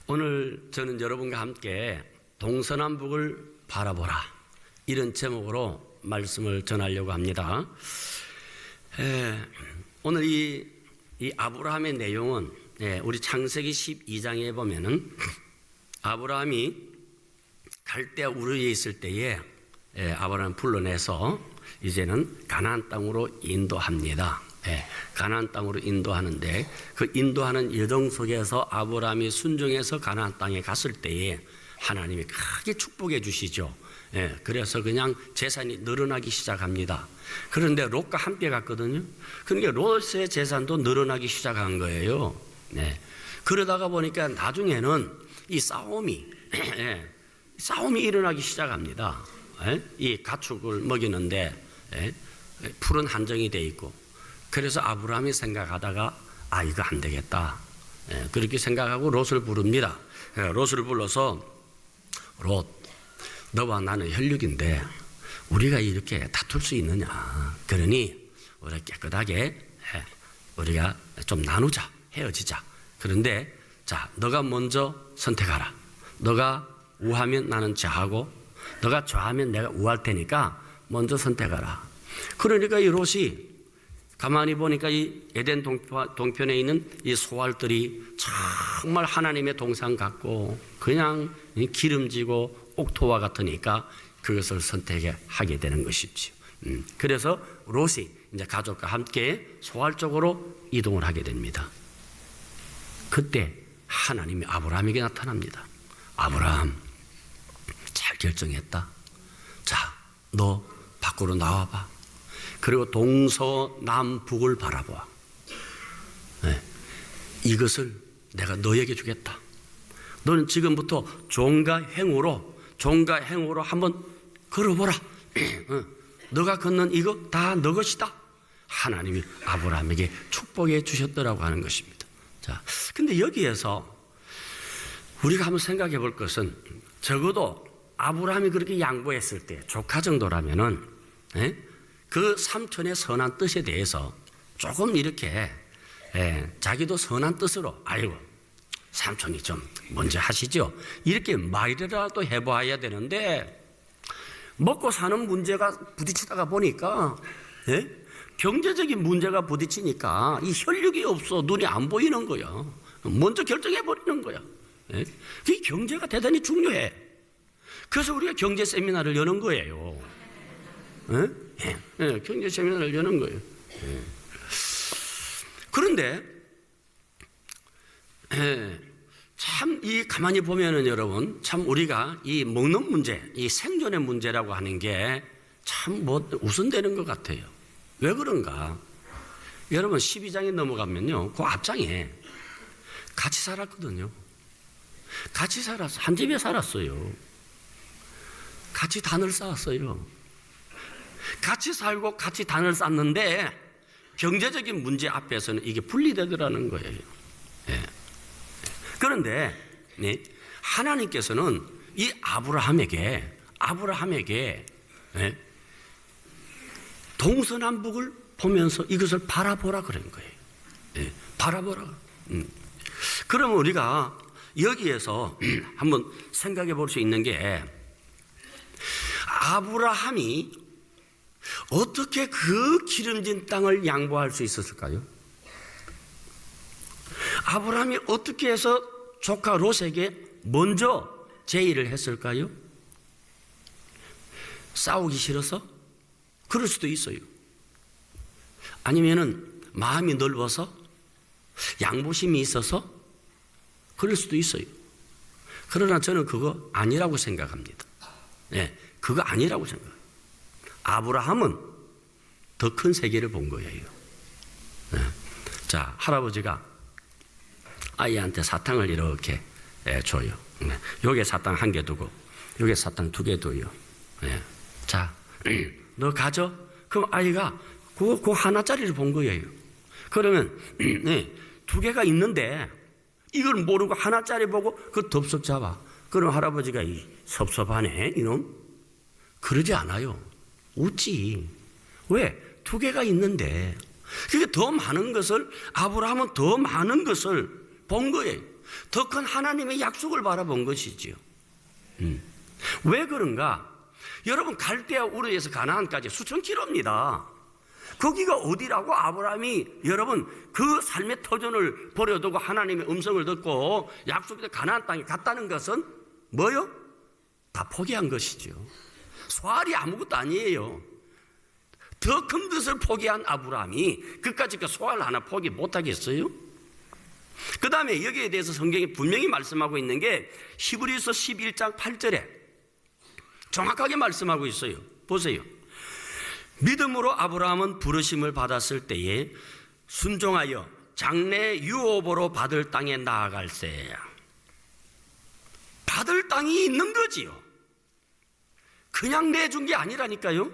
오늘 저는 여러분과 함께 동서남북을 바라보라 이런 제목으로 말씀을 전하려고 합니다. 오늘 이 아브라함의 내용은 우리 창세기 12장에 보면은 아브라함이 갈대아 우르에 있을 때에 아브라함 불러내서 이제는 가나안 땅으로 인도합니다. 가나안 땅으로 인도하는데 그 인도하는 여정 속에서 아브라함이 순종해서 가나안 땅에 갔을 때에 하나님이 크게 축복해 주시죠. 그래서 그냥 재산이 늘어나기 시작합니다. 그런데 롯과 함께 갔거든요. 그러니까 롯의 재산도 늘어나기 시작한 거예요. 그러다가 보니까 나중에는 이 싸움이 일어나기 시작합니다. 이 가축을 먹이는데 풀은 한정이 돼 있고, 그래서 아브라함이 생각하다가 이거 안 되겠다, 그렇게 생각하고 롯을 부릅니다. 롯을 불러서 롯, 너와 나는 혈육인데 우리가 이렇게 다툴 수 있느냐, 그러니 우리가 깨끗하게 우리가 좀 나누자, 헤어지자. 그런데 자, 너가 먼저 선택하라. 너가 우하면 나는 좌하고 너가 좌하면 내가 우할 테니까 먼저 선택하라. 그러니까 이 롯이 가만히 보니까 이 에덴 동편에 있는 이 소알들이 정말 하나님의 동상 같고 그냥 기름지고 옥토와 같으니까 그것을 선택하게 되는 것이죠. 그래서 롯이 이제 가족과 함께 소알 쪽으로 이동을 하게 됩니다. 그때 하나님이 아브라함에게 나타납니다. 아브라함, 잘 결정했다. 자, 너 밖으로 나와봐. 그리고 동서남북을 바라봐. 이것을 내가 너에게 주겠다. 너는 지금부터 종과 행으로 한번 걸어보라. 너가 걷는 이거 다 너 것이다. 하나님이 아브라함에게 축복해 주셨더라고 하는 것입니다. 자, 근데 여기에서 우리가 한번 생각해 볼 것은, 적어도 아브라함이 그렇게 양보했을 때 조카 정도라면은 그 삼촌의 선한 뜻에 대해서 조금 이렇게 자기도 선한 뜻으로 아이고 삼촌이 좀 먼저 하시죠, 이렇게 말이라도 해봐야 되는데, 먹고 사는 문제가 부딪히다가 보니까 경제적인 문제가 부딪히니까 이 혈육이 없어 눈이 안 보이는 거야. 먼저 결정해버리는 거야. 이 경제가 대단히 중요해. 그래서 우리가 경제 세미나를 여는 거예요. 경제 세미나를 여는 거예요. 그런데 참 이 가만히 보면은 여러분, 참 우리가 이 먹는 문제, 이 생존의 문제라고 하는 게 참 우선되는 것 같아요. 왜 그런가? 여러분 12장에 넘어가면요, 그 앞장에 같이 살았거든요. 같이 살았어. 한 집에 살았어요. 같이 단을 쌓았어요. 같이 살고 같이 단을 쌓는데 경제적인 문제 앞에서는 이게 분리되더라는 거예요. 그런데 하나님께서는 이 아브라함에게 동서남북을 보면서 이것을 바라보라 그런 거예요. 바라보라. 그러면 우리가 여기에서 한번 생각해 볼 수 있는 게, 아브라함이 어떻게 그 기름진 땅을 양보할 수 있었을까요? 아브라함이 어떻게 해서 조카 롯에게 먼저 제의를 했을까요? 싸우기 싫어서? 그럴 수도 있어요. 아니면은 마음이 넓어서? 양보심이 있어서? 그럴 수도 있어요. 그러나 저는 그거 아니라고 생각합니다. 그거 아니라고 생각해요. 아브라함은 더 큰 세계를 본 거예요. 자, 할아버지가 아이한테 사탕을 이렇게 줘요. 여기에 사탕 1개 두고 여기에 사탕 2개 둬요. 자, 너 가져. 그럼 아이가 그 하나짜리를 본 거예요. 그러면 2개가 있는데 이걸 모르고 하나짜리 보고 그 덥석 잡아. 그럼 할아버지가 섭섭하네 이놈? 그러지 않아요. 웃지. 왜? 2개가 있는데. 그게 더 많은 것을, 아브라함은 더 많은 것을 본 거예요. 더 큰 하나님의 약속을 바라본 것이지요. 왜 그런가? 여러분, 갈대아 우르에서 가나안까지 수천 킬로입니다. 거기가 어디라고 아브라함이 여러분 그 삶의 터전을 버려두고 하나님의 음성을 듣고 약속의 가나안 땅에 갔다는 것은 뭐요? 다 포기한 것이죠. 소알이 아무것도 아니에요. 더 큰 것을 포기한 아브라함이 그까짓 그 소알 하나 포기 못하겠어요? 그 다음에 여기에 대해서 성경이 분명히 말씀하고 있는 게 히브리서 11장 8절에 정확하게 말씀하고 있어요. 보세요. 믿음으로 아브라함은 부르심을 받았을 때에 순종하여 장래 유업으로 받을 땅에 나아갈세. 받을 땅이 있는 거지요. 그냥 내준 게 아니라니까요.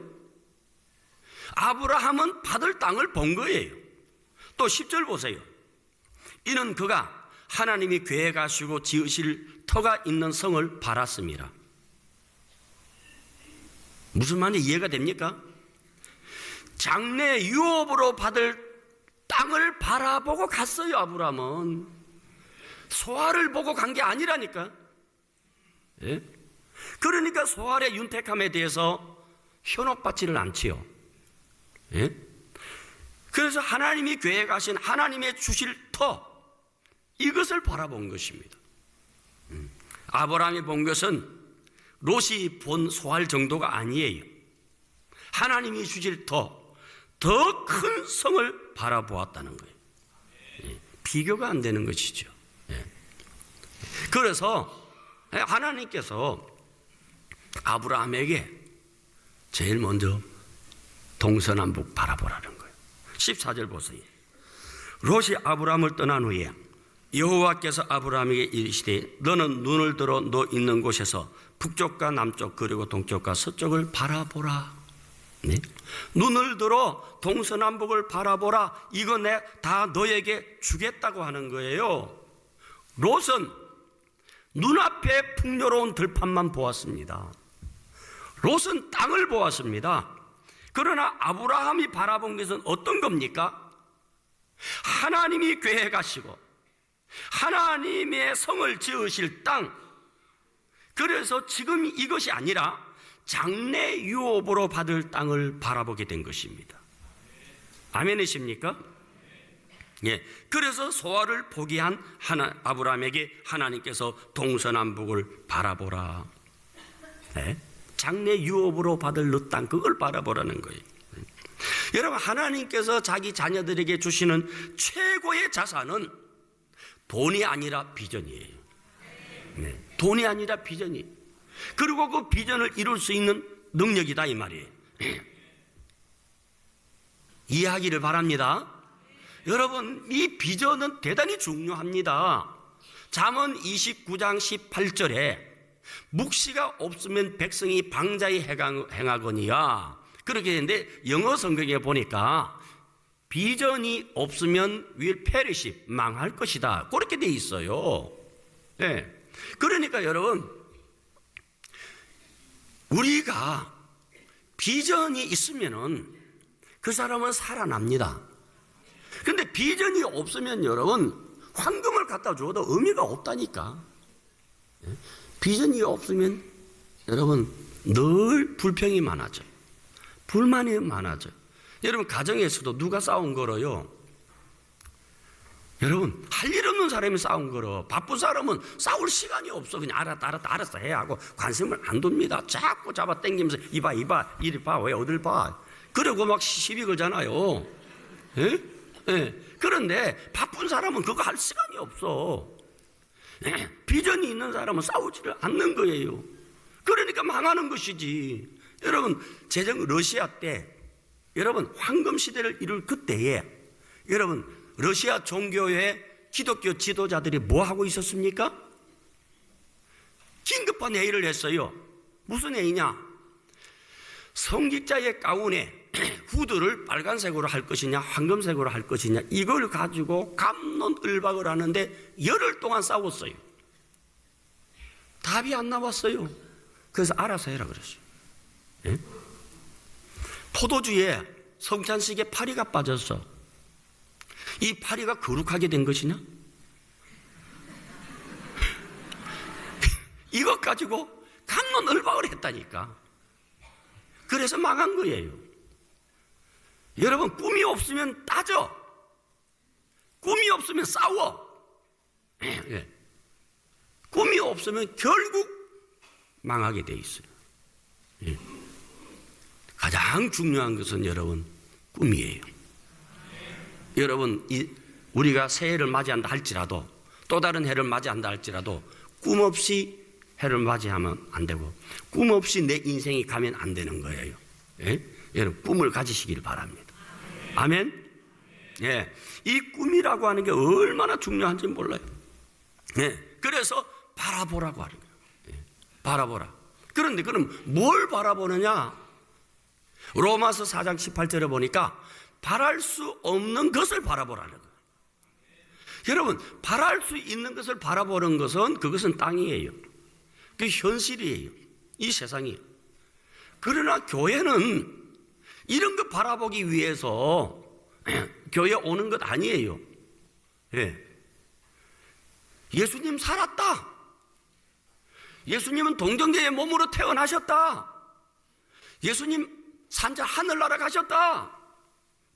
아브라함은 받을 땅을 본 거예요. 또 10절 보세요. 이는 그가 하나님이 계획하시고 지으실 터가 있는 성을 바랐습니다. 무슨 말인지 이해가 됩니까? 장래 유업으로 받을 땅을 바라보고 갔어요. 아브라함은 소알을 보고 간 게 아니라니까. 예? 그러니까 소알의 윤택함에 대해서 현혹받지를 않지요. 예? 그래서 하나님이 계획하신 하나님의 주실 터, 이것을 바라본 것입니다. 아브라함이 본 것은 롯이 본 소알 정도가 아니에요. 하나님이 주실 터, 더 큰 성을 바라보았다는 거예요. 예, 비교가 안 되는 것이죠. 예. 그래서 하나님께서 아브라함에게 제일 먼저 동서남북 바라보라는 거예요. 14절 보세요. 롯이 아브라함을 떠난 후에 여호와께서 아브라함에게 이르시되 너는 눈을 들어 너 있는 곳에서 북쪽과 남쪽 그리고 동쪽과 서쪽을 바라보라. 네? 눈을 들어 동서남북을 바라보라. 이거 내 다 너에게 주겠다고 하는 거예요. 롯은 눈앞에 풍요로운 들판만 보았습니다. 롯은 땅을 보았습니다. 그러나 아브라함이 바라본 것은 어떤 겁니까? 하나님이 계획하시고 하나님의 성을 지으실 땅. 그래서 지금 이것이 아니라 장래 유업으로 받을 땅을 바라보게 된 것입니다. 아멘이십니까? 예. 그래서 소알을 포기한 아브라함에게 하나님께서 동서남북을 바라보라. 네? 장래 유업으로 받을 너 땅, 그걸 바라보라는 거예요. 여러분, 하나님께서 자기 자녀들에게 주시는 최고의 자산은 돈이 아니라 비전이에요. 네. 돈이 아니라 비전이에요. 그리고 그 비전을 이룰 수 있는 능력이다, 이 말이에요. 이해하기를 바랍니다. 여러분, 이 비전은 대단히 중요합니다. 잠언 29장 18절에 묵시가 없으면 백성이 방자히 행하거니와, 그렇게 했는데 영어 성경에 보니까 비전이 없으면 will perish, 망할 것이다, 그렇게 돼 있어요. 네. 그러니까 여러분, 우리가 비전이 있으면은 그 사람은 살아납니다. 근데 비전이 없으면 여러분, 황금을 갖다 줘도 의미가 없다니까. 비전이 없으면 여러분 늘 불평이 많아져요. 불만이 많아져요. 여러분, 가정에서도 누가 싸운 거로요? 여러분, 할 일 없는 사람이 싸운 거로. 바쁜 사람은 싸울 시간이 없어. 그냥 알았다 해 하고 관심을 안 둡니다. 자꾸 잡아 당기면서 이봐 이리 봐, 왜 어딜 봐, 그러고 막 시비 걸잖아요. 예? 예. 그런데 바쁜 사람은 그거 할 시간이 없어. 예. 비전이 있는 사람은 싸우지를 않는 거예요. 그러니까 망하는 것이지. 여러분, 제정 러시아 때, 여러분 황금 시대를 이룰 그때에 여러분 러시아 종교의 기독교 지도자들이 뭐 하고 있었습니까? 긴급한 회의를 했어요. 무슨 회의냐? 성직자의 가운에 후드를 빨간색으로 할 것이냐 황금색으로 할 것이냐, 이걸 가지고 갑론을박을 하는데 열흘 동안 싸웠어요. 답이 안 나왔어요. 그래서 알아서 해라 그랬어요. 예? 포도주에 성찬식에 파리가 빠졌어. 이 파리가 거룩하게 된 것이냐? 이것 가지고 갑론을박을 했다니까. 그래서 망한 거예요. 여러분, 꿈이 없으면 따져. 꿈이 없으면 싸워. 꿈이 없으면 결국 망하게 돼 있어요. 가장 중요한 것은 여러분, 꿈이에요. 여러분, 우리가 새해를 맞이한다 할지라도, 또 다른 해를 맞이한다 할지라도 꿈 없이 해를 맞이하면 안 되고, 꿈 없이 내 인생이 가면 안 되는 거예요. 여러분, 꿈을 가지시길 바랍니다. 아멘. 이 꿈이라고 하는 게 얼마나 중요한지 몰라요. 그래서 바라보라고 하는 거예요. 바라보라. 그런데 그럼 뭘 바라보느냐? 로마서 4장 18절에 보니까 바랄 수 없는 것을 바라보라는 거예요. 여러분, 바랄 수 있는 것을 바라보는 것은 그것은 땅이에요. 그 현실이에요. 이 세상이에요. 그러나 교회는 이런 거 바라보기 위해서 교회에 오는 것 아니에요. 예수님 살았다. 예수님은 동정녀의 몸으로 태어나셨다. 예수님 산자 하늘나라 가셨다.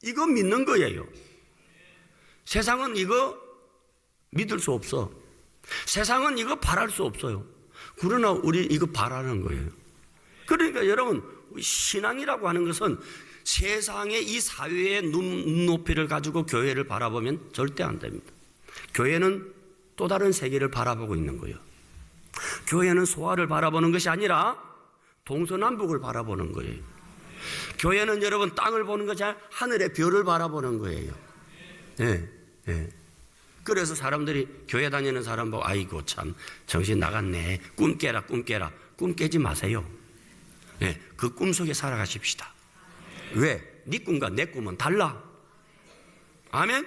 이거 믿는 거예요. 세상은 이거 믿을 수 없어. 세상은 이거 바랄 수 없어요. 그러나 우리 이거 바라는 거예요. 그러니까 여러분, 신앙이라고 하는 것은 세상의 이 사회의 눈높이를 가지고 교회를 바라보면 절대 안 됩니다. 교회는 또 다른 세계를 바라보고 있는 거예요. 교회는 소아를 바라보는 것이 아니라 동서남북을 바라보는 거예요. 교회는 여러분 땅을 보는 것이 아니라 하늘의 별을 바라보는 거예요. 그래서 사람들이 교회 다니는 사람 보고 아이고 참 정신 나갔네. 꿈 깨라 꿈 깨라. 꿈 깨지 마세요. 그 꿈 속에 살아가십시다. 왜? 네 꿈과 내 꿈은 달라. 아멘.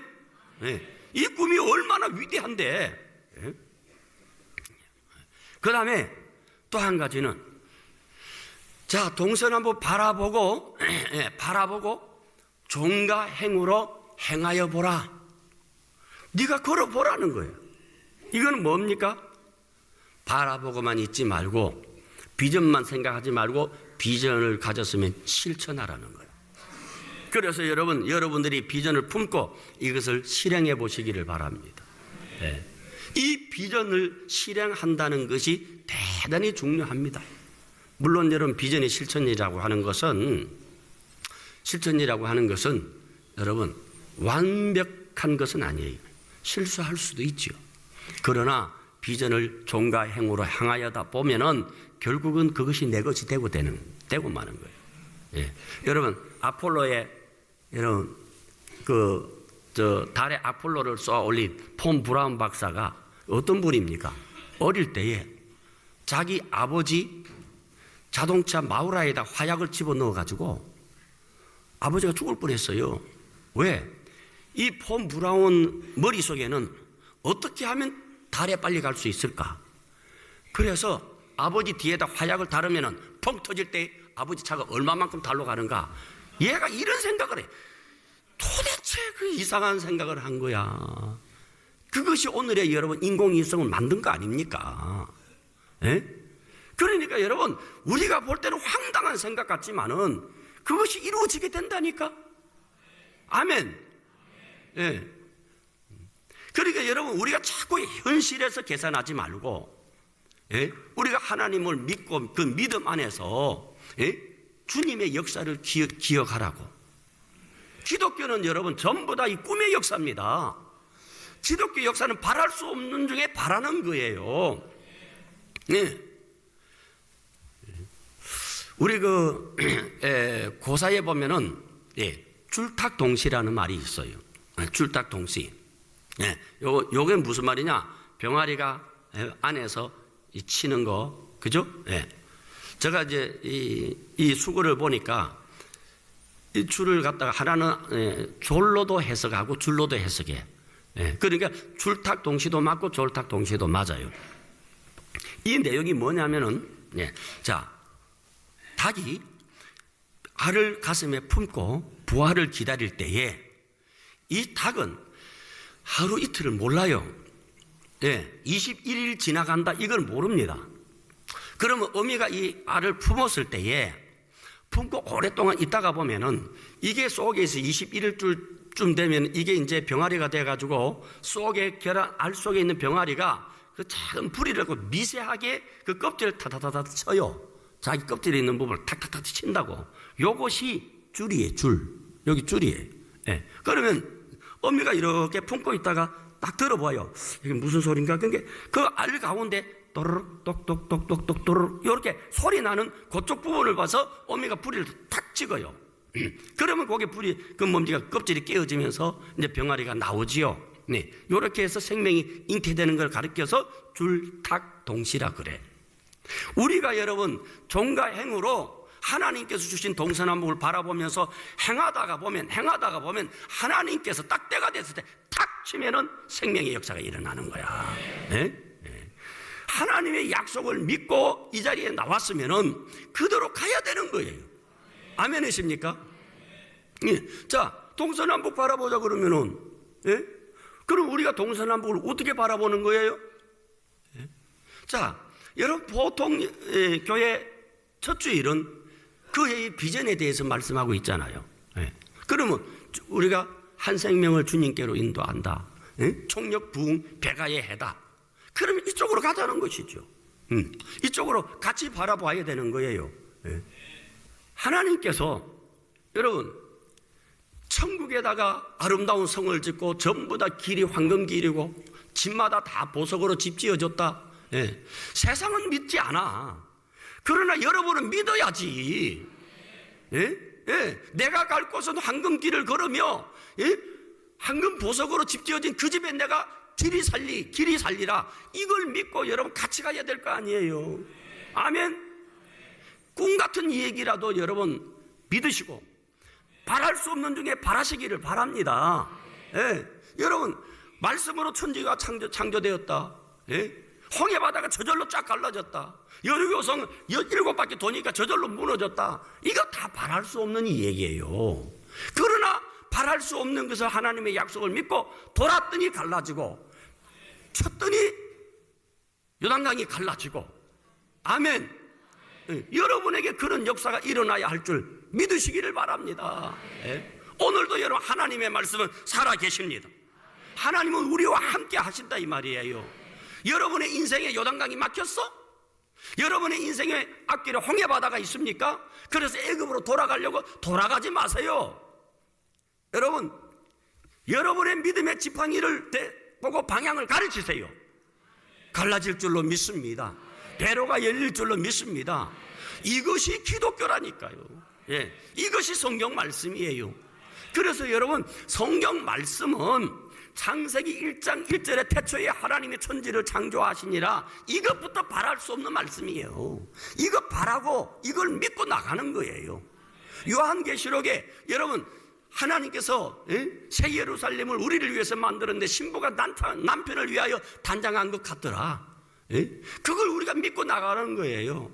이 꿈이 얼마나 위대한데. 그 다음에 또 한 가지는, 자, 동서남북 바라보고 종과 행으로 행하여 보라. 네가 걸어보라는 거예요. 이건 뭡니까? 바라보고만 있지 말고, 비전만 생각하지 말고 비전을 가졌으면 실천하라는 거예요. 그래서 여러분들이 비전을 품고 이것을 실행해 보시기를 바랍니다. 이 비전을 실행한다는 것이 대단히 중요합니다. 물론 여러분, 비전의 실천이라고 하는 것은 여러분 완벽한 것은 아니에요. 실수할 수도 있죠. 그러나 비전을 종과 행으로 향하여다 보면은 결국은 그것이 내 것이 되고 마는 거예요. 여러분, 아폴로의 달에 아폴로를 쏘아 올린 폰 브라운 박사가 어떤 분입니까? 어릴 때에 자기 아버지 자동차 마우라에다 화약을 집어넣어 가지고 아버지가 죽을 뻔했어요. 왜? 이 폰 브라운 머릿속에는 어떻게 하면 달에 빨리 갈 수 있을까? 그래서 아버지 뒤에다 화약을 달으면은 펑 터질 때 아버지 차가 얼마만큼 달로 가는가? 얘가 이런 생각을 해. 도대체 그 이상한 생각을 한 거야. 그것이 오늘의 여러분 인공위성을 만든 거 아닙니까? 그러니까 여러분, 우리가 볼 때는 황당한 생각 같지만은 그것이 이루어지게 된다니까. 아멘. 그러니까 여러분, 우리가 자꾸 현실에서 계산하지 말고, 우리가 하나님을 믿고 그 믿음 안에서 주님의 역사를 기억하라고. 기독교는 여러분 전부 다 이 꿈의 역사입니다. 기독교 역사는 바랄 수 없는 중에 바라는 거예요. 우리 고사에 보면은 줄탁동시라는 말이 있어요. 줄탁동시. 요게 무슨 말이냐? 병아리가 안에서 치는 거, 그죠? 제가 이제 이 수구를 보니까 이 줄을 갖다가 하나는 졸로도 해석하고 줄로도 해석해. 그러니까 줄탁동시도 맞고 졸탁동시도 맞아요. 이 내용이 뭐냐면은, 자, 닭이 알을 가슴에 품고 부화를 기다릴 때에 이 닭은 하루 이틀을 몰라요. 21일 지나간다, 이걸 모릅니다. 그러면 어미가 이 알을 품었을 때에 품고 오랫동안 있다가 보면은 이게 속에서 21일쯤 되면 이게 이제 병아리가 돼가지고 속에 알 속에 있는 병아리가 그 작은 부리를 미세하게 그 껍질을 타타타타 쳐요. 자기 껍질에 있는 부분을 탁탁탁 친다고. 요것이 줄이에요, 줄. 여기 줄이에요. 예. 그러면 어미가 이렇게 품고 있다가 딱 들어봐요. 이게 무슨 소린가? 그게 그 알 가운데 또르륵 똑똑똑똑똑 또르륵 이렇게 소리 나는 그쪽 부분을 봐서 어미가 부리를 탁 찍어요. 그러면 거기 그 몸지가 껍질이 깨어지면서 이제 병아리가 나오지요. 네, 이렇게 해서 생명이 잉태되는 걸 가르쳐서 줄탁동시라 그래. 우리가 여러분 종과 행으로 하나님께서 주신 동서남북을 바라보면서 행하다가 보면 하나님께서 딱 때가 됐을 때 탁 치면은 생명의 역사가 일어나는 거야. 네? 네. 하나님의 약속을 믿고 이 자리에 나왔으면은 그대로 가야 되는 거예요. 아멘이십니까? 예. 자, 동서남북 바라보자 그러면은, 예? 그럼 우리가 동서남북을 어떻게 바라보는 거예요? 예? 자, 여러분 보통 교회 첫 주일은 그 해의 비전에 대해서 말씀하고 있잖아요. 예. 그러면 우리가 한 생명을 주님께로 인도한다. 예? 총력 부흥 배가의 해다. 그러면 이쪽으로 가자는 것이죠. 이쪽으로 같이 바라봐야 되는 거예요. 예. 하나님께서 여러분 천국에다가 아름다운 성을 짓고 전부 다 길이 황금길이고 집마다 다 보석으로 집 지어줬다. 예. 세상은 믿지 않아. 그러나 여러분은 믿어야지. 예? 예. 내가 갈 곳은 황금길을 걸으며 예? 황금 보석으로 집 지어진 그 집에 내가 길이 살리라. 이걸 믿고 여러분 같이 가야 될 거 아니에요. 아멘. 꿈 같은 이 얘기라도 여러분 믿으시고 바랄 수 없는 중에 바라시기를 바랍니다. 예. 여러분 말씀으로 천지가 창조되었다. 예. 홍해바다가 저절로 쫙 갈라졌다. 여리고성 7바퀴 도니까 저절로 무너졌다. 이거 다 바랄 수 없는 이 얘기예요. 그러나 바랄 수 없는 것을 하나님의 약속을 믿고 돌았더니 갈라지고 쳤더니 요단강이 갈라지고 아멘. 여러분에게 그런 역사가 일어나야 할 줄 믿으시기를 바랍니다. 오늘도 여러분 하나님의 말씀은 살아계십니다. 하나님은 우리와 함께 하신다 이 말이에요. 여러분의 인생에 요단강이 막혔어? 여러분의 인생에 앞길에 홍해바다가 있습니까? 그래서 애굽으로 돌아가려고 돌아가지 마세요. 여러분 여러분의 믿음의 지팡이를 보고 방향을 가르치세요. 갈라질 줄로 믿습니다. 배로가 열릴 줄로 믿습니다. 이것이 기독교라니까요. 예, 이것이 성경 말씀이에요. 그래서 여러분 성경 말씀은 창세기 1장 1절에 태초에 하나님의 천지를 창조하시니라 이것부터 바랄 수 없는 말씀이에요. 이거 바라고 이걸 믿고 나가는 거예요. 요한계시록에 여러분 하나님께서 새 예루살렘을 우리를 위해서 만들었는데 신부가 남편을 위하여 단장한 것 같더라. 그걸 우리가 믿고 나가는 거예요.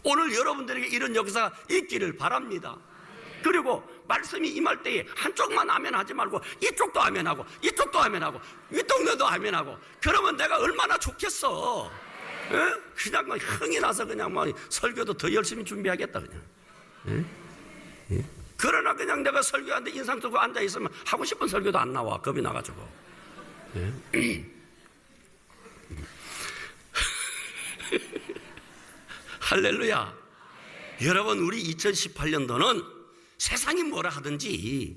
오늘 여러분들에게 이런 역사가 있기를 바랍니다. 그리고 말씀이 임할 때에 한쪽만 아멘하지 말고 이쪽도 아멘하고 이쪽도 아멘하고 윗동네도 아멘하고 그러면 내가 얼마나 좋겠어. 그냥 막 흥이 나서 그냥 막 설교도 더 열심히 준비하겠다 그냥. 그러나 그냥 내가 설교하는데 인상 쓰고 앉아있으면 하고 싶은 설교도 안 나와. 겁이 나가지고. 할렐루야. 여러분 우리 2018년도는 세상이 뭐라 하든지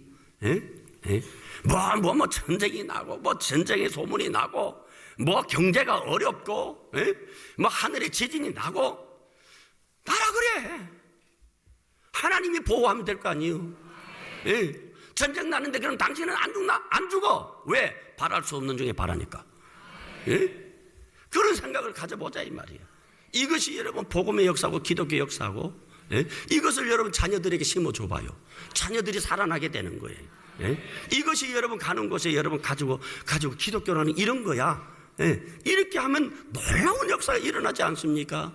뭐 전쟁이 나고 뭐 전쟁의 소문이 나고 뭐 경제가 어렵고 뭐 하늘에 지진이 나고 나라 그래. 하나님이 보호하면 될 거 아니에요. 전쟁 나는데 그럼 당신은 안 죽나? 안 죽어. 왜? 바랄 수 없는 중에 바라니까. 그런 생각을 가져보자 이 말이에요. 이것이 여러분 복음의 역사고 기독교 역사고 이것을 여러분 자녀들에게 심어줘봐요. 자녀들이 살아나게 되는 거예요. 이것이 여러분 가는 곳에 여러분 가지고 기독교라는 이런 거야. 이렇게 하면 놀라운 역사가 일어나지 않습니까?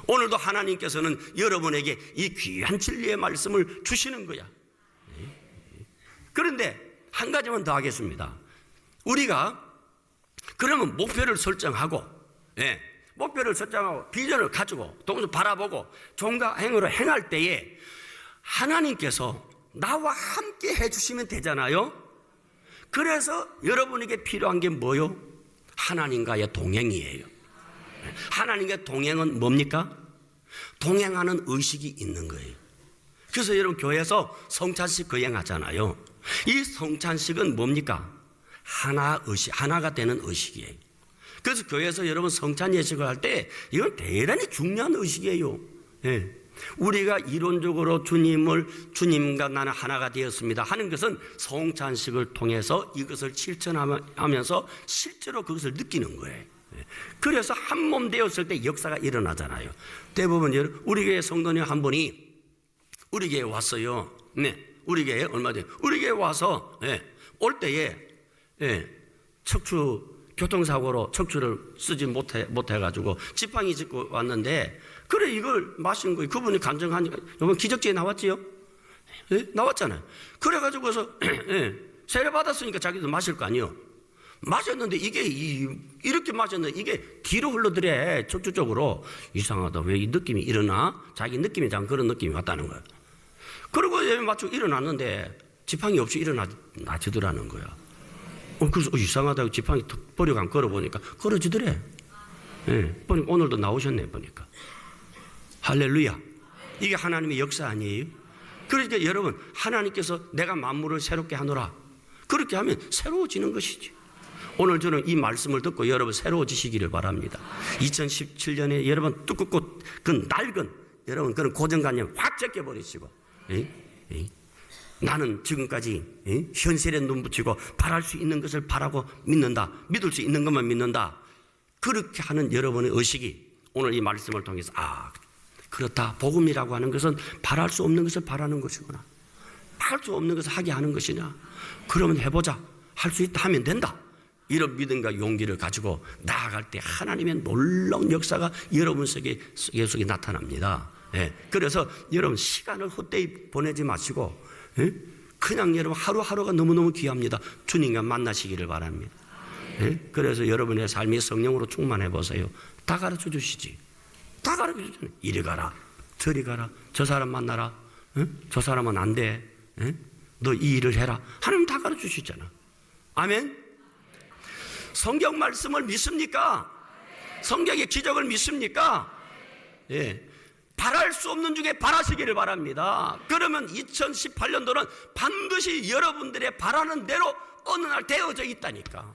오늘도 하나님께서는 여러분에게 이 귀한 진리의 말씀을 주시는 거야. 그런데 한 가지만 더 하겠습니다. 우리가 그러면 목표를 설정하고 목표를 설정하고 비전을 가지고 동서 바라보고 종과 행위로 행할 때에 하나님께서 나와 함께 해주시면 되잖아요. 그래서 여러분에게 필요한 게 뭐요? 하나님과의 동행이에요. 하나님과의 동행은 뭡니까? 동행하는 의식이 있는 거예요. 그래서 여러분 교회에서 성찬식 거행하잖아요. 이 성찬식은 뭡니까? 하나가 되는 의식이에요. 그래서 교회에서 여러분 성찬 예식을 할 때 이건 대단히 중요한 의식이에요. 예. 우리가 이론적으로 주님과 나는 하나가 되었습니다 하는 것은 성찬식을 통해서 이것을 실천하면서 실제로 그것을 느끼는 거예요. 그래서 한 몸 되었을 때 역사가 일어나잖아요. 대부분 우리 교회 성도님 한 분이 우리 교회에 왔어요. 네, 우리 교회에 얼마 전에 우리 교회에 와서 올 때에 교통사고로 척추를 쓰지 못해가지고 지팡이 짚고 왔는데, 그래 이걸 마신 거예요. 그분이 간증하니까 이번 기적지에 나왔지요? 나왔잖아요. 그래가지고서 세례 받았으니까 자기도 마실 거 아니에요. 마셨는데 이게 이렇게 마셨는데 이게 뒤로 흘러들어. 척추 쪽으로. 이상하다. 왜 이 느낌이 일어나? 자기 느낌이 장 그런 느낌이 왔다는 거예요. 그리고 마치고 일어났는데 지팡이 없이 일어나지더라는 거야. 그래서 이상하다고 지팡이 턱 버리고 안 걸어보니까 걸어지더래. 보니까 오늘도 나오셨네 보니까. 할렐루야. 이게 하나님의 역사 아니에요? 그러니까 여러분, 하나님께서 내가 만물을 새롭게 하노라, 그렇게 하면 새로워지는 것이지. 오늘 저는 이 말씀을 듣고 여러분 새로워지시기를 바랍니다. 2017년에 여러분 뚜껍고 그 낡은 여러분 그런 고정관념 확 제껴버리시고, 나는 지금까지 현실에 눈 붙이고 바랄 수 있는 것을 바라고 믿는다, 믿을 수 있는 것만 믿는다, 그렇게 하는 여러분의 의식이 오늘 이 말씀을 통해서 그렇다, 복음이라고 하는 것은 바랄 수 없는 것을 바라는 것이구나, 할 수 없는 것을 하게 하는 것이냐, 그러면 해보자, 할 수 있다 하면 된다, 이런 믿음과 용기를 가지고 나아갈 때 하나님의 놀라운 역사가 여러분 속에 나타납니다. 그래서 여러분 시간을 헛되이 보내지 마시고 그냥 여러분 하루하루가 너무너무 귀합니다. 주님과 만나시기를 바랍니다. 그래서 여러분의 삶이 성령으로 충만해 보세요. 다 가르쳐 주시지. 다 가르쳐 주잖아요. 이리 가라, 저리 가라, 저 사람 만나라, 저 사람은 안 돼, 너 이 일을 해라, 하나님 다 가르쳐 주시잖아. 아멘. 성경 말씀을 믿습니까? 성경의 기적을 믿습니까? 바랄 수 없는 중에 바라시기를 바랍니다. 그러면 2018년도는 반드시 여러분들의 바라는 대로 어느 날 되어져 있다니까.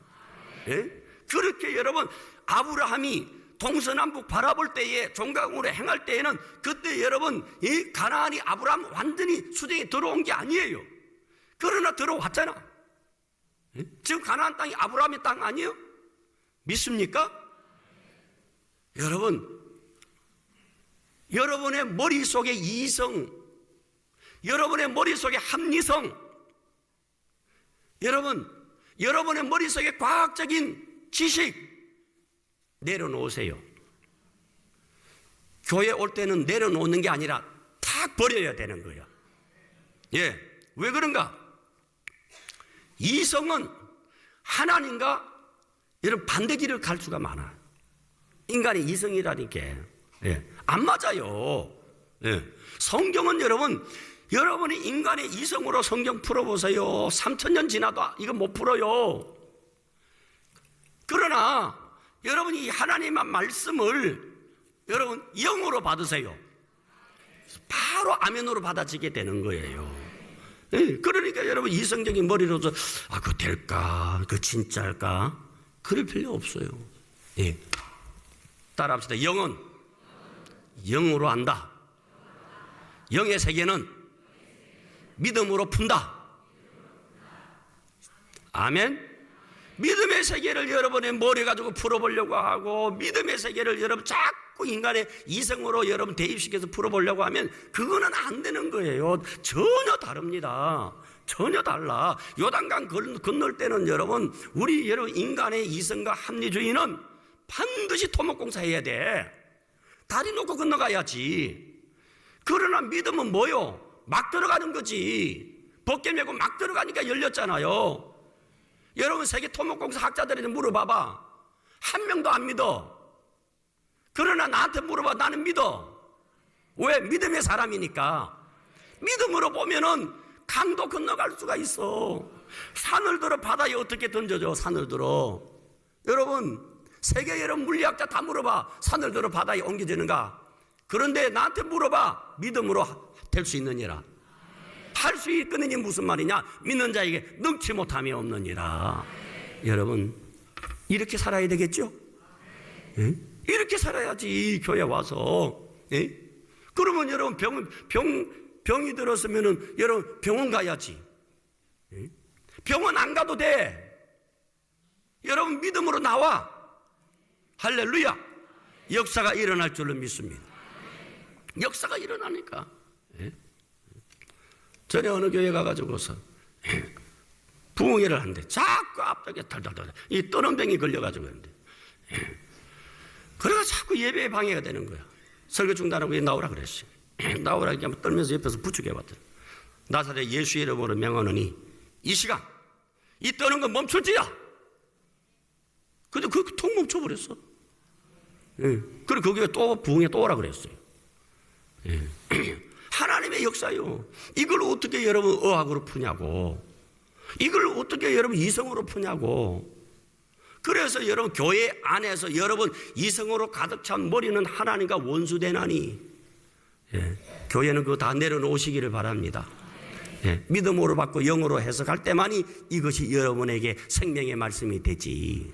그렇게 여러분 아브라함이 동서남북 바라볼 때에 종각으로 행할 때에는 그때 여러분 이 가나안이 아브라함 완전히 수정에 들어온 게 아니에요. 그러나 들어왔잖아. 지금 가나안 땅이 아브라함의 땅 아니에요? 믿습니까? 여러분의 머릿속에 이성, 여러분의 머릿속에 합리성, 여러분의 머릿속에 과학적인 지식 내려놓으세요. 교회 올 때는 내려놓는 게 아니라 다 버려야 되는 거예요. 왜 그런가? 이성은 하나님과 여러분 반대 길을 갈 수가 많아요. 인간의 이성이라니까 안 맞아요. 성경은 여러분이 인간의 이성으로 성경 풀어보세요. 3000년 지나도 이거 못 풀어요. 그러나 여러분이 하나님의 말씀을 여러분 영으로 받으세요. 바로 아멘으로 받아지게 되는 거예요. 그러니까 여러분 이성적인 머리로서 그거 될까? 그거 진짜일까? 그럴 필요 없어요. 따라합시다. 영은 영으로 안다. 영의 세계는 믿음으로 푼다. 아멘. 믿음의 세계를 여러분의 머리 가지고 풀어보려고 하고, 믿음의 세계를 여러분 자꾸 인간의 이성으로 여러분 대입시켜서 풀어보려고 하면 그거는 안 되는 거예요. 전혀 다릅니다. 전혀 달라. 요단강 건널 때는 여러분 인간의 이성과 합리주의는 반드시 토목공사해야 돼. 다리 놓고 건너가야지. 그러나 믿음은 뭐요? 막 들어가는 거지. 벗개 메고 막 들어가니까 열렸잖아요. 여러분 세계 토목공사 학자들한테 물어봐봐. 한 명도 안 믿어. 그러나 나한테 물어봐. 나는 믿어. 왜? 믿음의 사람이니까. 믿음으로 보면은 강도 건너갈 수가 있어. 산을 들어 바다에 어떻게 던져줘? 산을 들어. 여러분, 세계 여러 물리학자 다 물어봐. 산을 들어 바다에 옮겨지는가? 그런데 나한테 물어봐. 믿음으로 될 수 있느니라. 할 수 있거든요. 무슨 말이냐? 믿는 자에게 능치 못함이 없느니라. 여러분, 이렇게 살아야 되겠죠? 예? 이렇게 살아야지 교회 와서. 예? 그러면 여러분 병이 들었으면은 여러분 병원 가야지. 예? 병원 안 가도 돼. 여러분 믿음으로 나와. 할렐루야. 역사가 일어날 줄로 믿습니다. 역사가 일어나니까. 예? 전에 어느 교회 가가지고서 부흥회를 하는데 자꾸 앞쪽에 덜덜덜 이 떠는 병이 걸려가지고 있는데, 그래가 자꾸 예배에 방해가 되는 거야. 설교 중단하고 나오라 그랬어요. 나오라 이렇게 한번 떨면서 옆에서 부축해봤더니 나사렛 예수 이름으로 명하노니 이 시간 이 떠는 건 멈출지야. 근데 그거 통 멈춰버렸어. 예. 그리고 거기에 또 부흥회 또 오라 그랬어요. 예. 하나님의 역사요. 이걸 어떻게 여러분 의학으로 푸냐고. 이걸 어떻게 여러분 이성으로 푸냐고. 그래서 여러분 교회 안에서 여러분 이성으로 가득 찬 머리는 하나님과 원수되나니, 예. 교회는 그거 다 내려놓으시기를 바랍니다. 예. 믿음으로 받고 영으로 해석할 때만이 이것이 여러분에게 생명의 말씀이 되지.